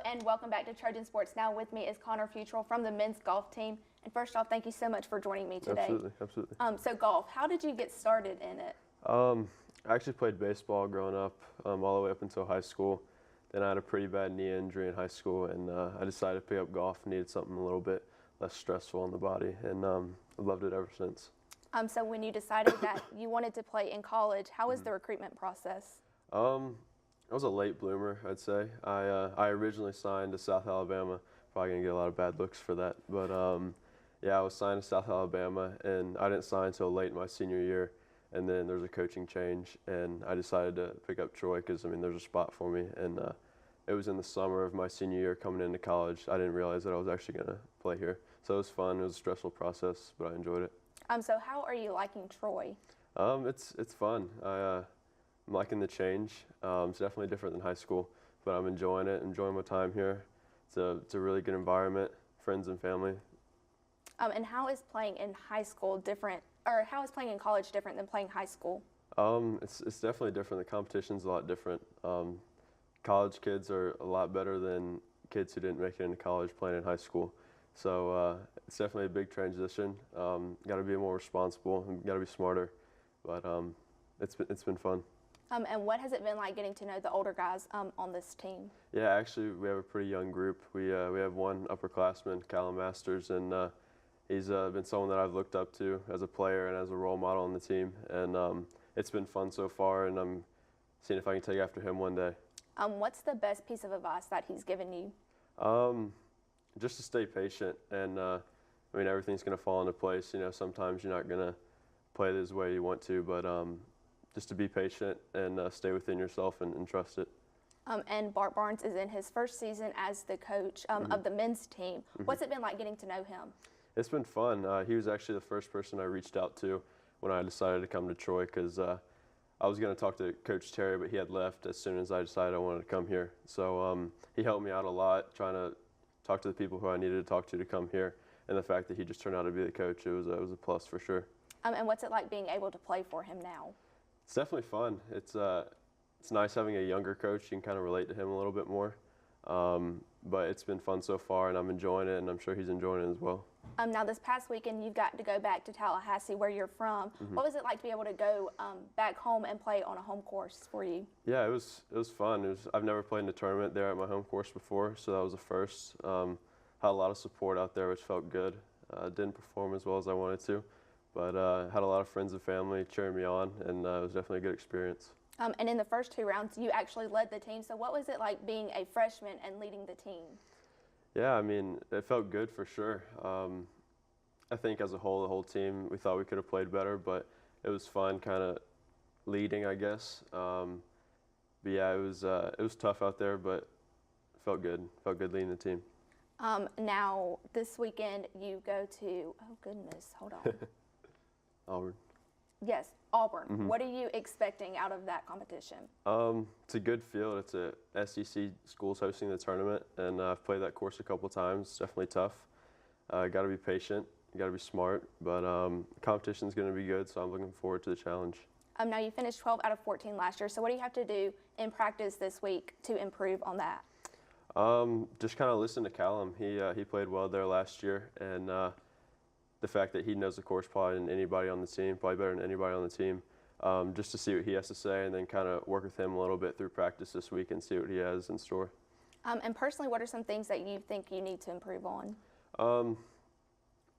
and welcome back to Trojan Sports Now. With me is Connor Futrell from the men's golf team. And first off, thank you so much for joining me today. Absolutely. So golf, how did you get started in it? I actually played baseball growing up, all the way up until high school. Then I had a pretty bad knee injury in high school, and I decided to pick up golf. Needed something a little bit less stressful on the body, and I've loved it ever since. So when you decided that you wanted to play in college, how was the recruitment process? I was a late bloomer, I'd say. I originally signed to South Alabama. Probably gonna get a lot of bad looks for that, but yeah, I was signed to South Alabama, and I didn't sign until late in my senior year. And then there was a coaching change, and I decided to pick up Troy because, there's a spot for me. And it was in the summer of my senior year coming into college. I didn't realize that I was actually going to play here. So it was fun. It was a stressful process, but I enjoyed it. So how are you liking Troy? It's fun. I'm liking the change. It's definitely different than high school, but I'm enjoying it, enjoying my time here. It's a really good environment, friends and family. And how is playing in high school different, or how is playing in college different than playing high school? It's definitely different. The competition's a lot different. College kids are a lot better than kids who didn't make it into college playing in high school. So it's definitely a big transition. Got to be more responsible and got to be smarter. But it's been fun. And what has it been like getting to know the older guys on this team? Yeah, actually, we have a pretty young group. We have one upperclassman, Callum Masters, and he's been someone that I've looked up to as a player and as a role model on the team. And it's been fun so far, and I'm seeing if I can take after him one day. What's the best piece of advice that he's given you? Just to stay patient, and everything's going to fall into place. Sometimes you're not going to play this way you want to, but just to be patient and stay within yourself and trust it. And Bart Barnes is in his first season as the coach of the men's team. What's it been like getting to know him? It's been fun. He was actually the first person I reached out to when I decided to come to Troy, because I was going to talk to Coach Terry, but he had left as soon as I decided I wanted to come here. So he helped me out a lot, trying to talk to the people who I needed to talk to come here. And the fact that he just turned out to be the coach, it was a plus for sure. And what's it like being able to play for him now? It's definitely fun. It's nice having a younger coach. You can kind of relate to him a little bit more. But it's been fun so far, and I'm enjoying it, and I'm sure he's enjoying it as well. Now, this past weekend, you've got to go back to Tallahassee, where you're from. What was it like to be able to go back home and play on a home course for you? Yeah, it was fun. I've never played in a tournament there at my home course before, so that was a first. Had a lot of support out there, which felt good. Didn't perform as well as I wanted to, but had a lot of friends and family cheering me on, and it was definitely a good experience. And in the first two rounds, you actually led the team. So what was it like being a freshman and leading the team? Yeah, it felt good for sure. I think as a whole, the whole team, we thought we could have played better, but it was fun kind of leading, I guess. But yeah, it was tough out there, but it felt good. Felt good leading the team. Now, this weekend, you go to, oh goodness, hold on. Auburn. Yes, Auburn. What are you expecting out of that competition? It's a good field. It's a SEC schools hosting the tournament, and I've played that course a couple times. It's definitely tough. Got to be patient. Got to be smart. But the competition's going to be good, so I'm looking forward to the challenge. Now, you finished 12 out of 14 last year. So what do you have to do in practice this week to improve on that? Just kind of listen to Callum. He played well there last year, and the fact that he knows the course probably than anybody on the team, probably better than anybody on the team, just to see what he has to say and then kind of work with him a little bit through practice this week and see what he has in store. And personally, what are some things that you think you need to improve on?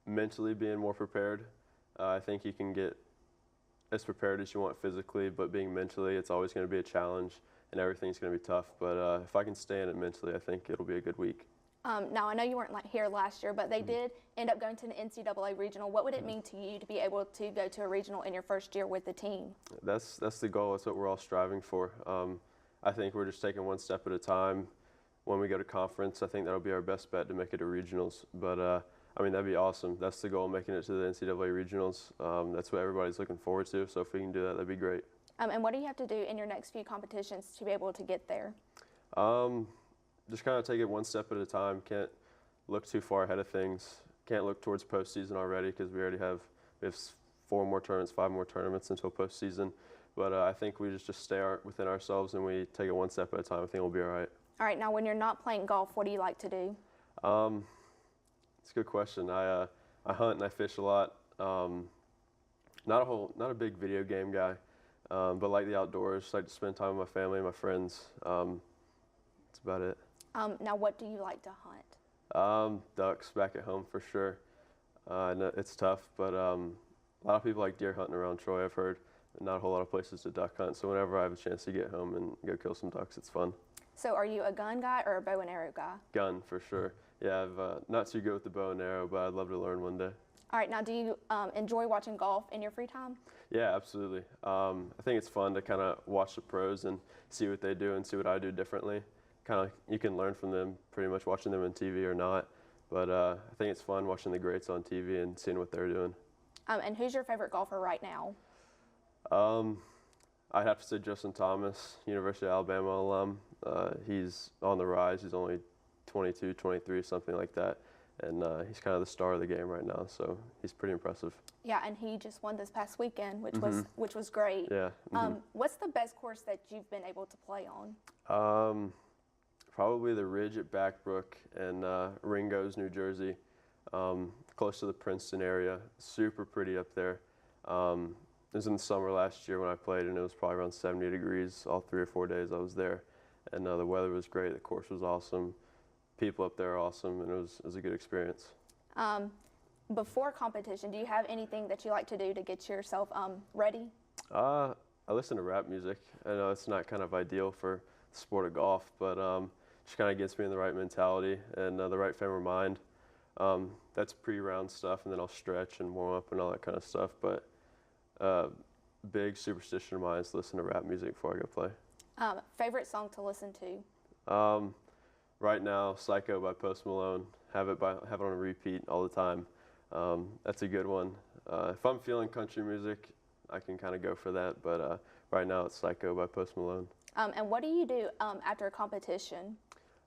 Mentally being more prepared. I think you can get as prepared as you want physically, but being mentally, it's always going to be a challenge and everything's going to be tough. But if I can stay in it mentally, I think it'll be a good week. Now, I know you weren't here last year, but they did end up going to an NCAA Regional. What would it mean to you to be able to go to a regional in your first year with the team? That's the goal. That's what we're all striving for. I think we're just taking one step at a time. When we go to conference, I think that'll be our best bet to make it to regionals. But, that'd be awesome. That's the goal, making it to the NCAA Regionals. That's what everybody's looking forward to. So if we can do that, that'd be great. And what do you have to do in your next few competitions to be able to get there? Just kind of take it one step at a time. Can't look too far ahead of things. Can't look towards postseason already because we have 4 more tournaments, 5 more tournaments until postseason. But I think we just stay within ourselves and we take it one step at a time. I think we'll be all right. All right, now when you're not playing golf, what do you like to do? It's a good question. I hunt and I fish a lot. Not a big video game guy, but like the outdoors. Like to spend time with my family and my friends. That's about it. Now, what do you like to hunt? Ducks back at home for sure. I know it's tough, but a lot of people like deer hunting around Troy, I've heard. Not a whole lot of places to duck hunt, so whenever I have a chance to get home and go kill some ducks, it's fun. So are you a gun guy or a bow and arrow guy? Gun, for sure. Yeah, I've not too good with the bow and arrow, but I'd love to learn one day. All right, now do you enjoy watching golf in your free time? Yeah, absolutely. I think it's fun to kind of watch the pros and see what they do and see what I do differently. Kind of, you can learn from them pretty much watching them on TV or not, but I think it's fun watching the greats on TV and seeing what they're doing. And who's your favorite golfer right now? I'd have to say Justin Thomas, University of Alabama alum. He's on the rise. He's only 22, 23, something like that. And he's kind of the star of the game right now, so he's pretty impressive. Yeah, and he just won this past weekend, which was great. Yeah. What's the best course that you've been able to play on? Probably the Ridge at Backbrook and Ringo's, New Jersey, close to the Princeton area. Super pretty up there. It was in the summer last year when I played, and it was probably around 70 degrees all 3 or 4 days I was there. And the weather was great. The course was awesome. People up there are awesome, and it was a good experience. Before competition, do you have anything that you like to do to get yourself ready? I listen to rap music. I know it's not kind of ideal for the sport of golf, but just kind of gets me in the right mentality and the right frame of mind. That's pre-round stuff, and then I'll stretch and warm up and all that kind of stuff. But big superstition of mine is to listen to rap music before I go play. Favorite song to listen to? Right now, Psycho by Post Malone. Have it on a repeat all the time. That's a good one. If I'm feeling country music, I can kind of go for that. But right now, it's Psycho by Post Malone. And what do you do after a competition?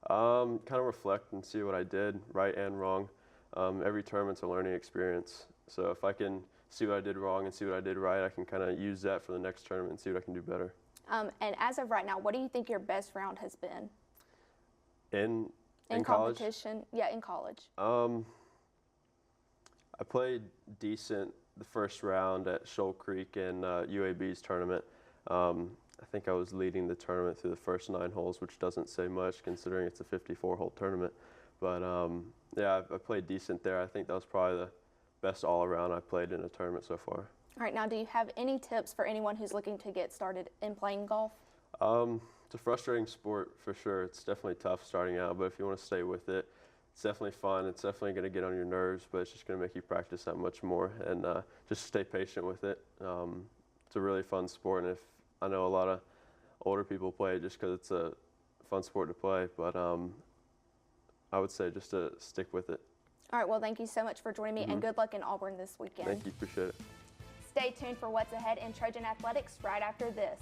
Kind of reflect and see what I did, right and wrong. Every tournament's a learning experience. So if I can see what I did wrong and see what I did right, I can kind of use that for the next tournament and see what I can do better. And as of right now, what do you think your best round has been? In college? Competition? Yeah, in college. I played decent the first round at Shoal Creek in UAB's tournament. I think I was leading the tournament through the first 9 holes, which doesn't say much considering it's a 54-hole tournament. But yeah, I played decent there. I think that was probably the best all-around I played in a tournament so far. All right, now do you have any tips for anyone who's looking to get started in playing golf? It's a frustrating sport for sure. It's definitely tough starting out, but if you want to stay with it, it's definitely fun. It's definitely going to get on your nerves, but it's just going to make you practice that much more and just stay patient with it. It's a really fun sport, and if I know a lot of older people play it just because it's a fun sport to play, but I would say just to stick with it. All right, well, thank you so much for joining me, and good luck in Auburn this weekend. Thank you, appreciate it. Stay tuned for what's ahead in Trojan Athletics right after this.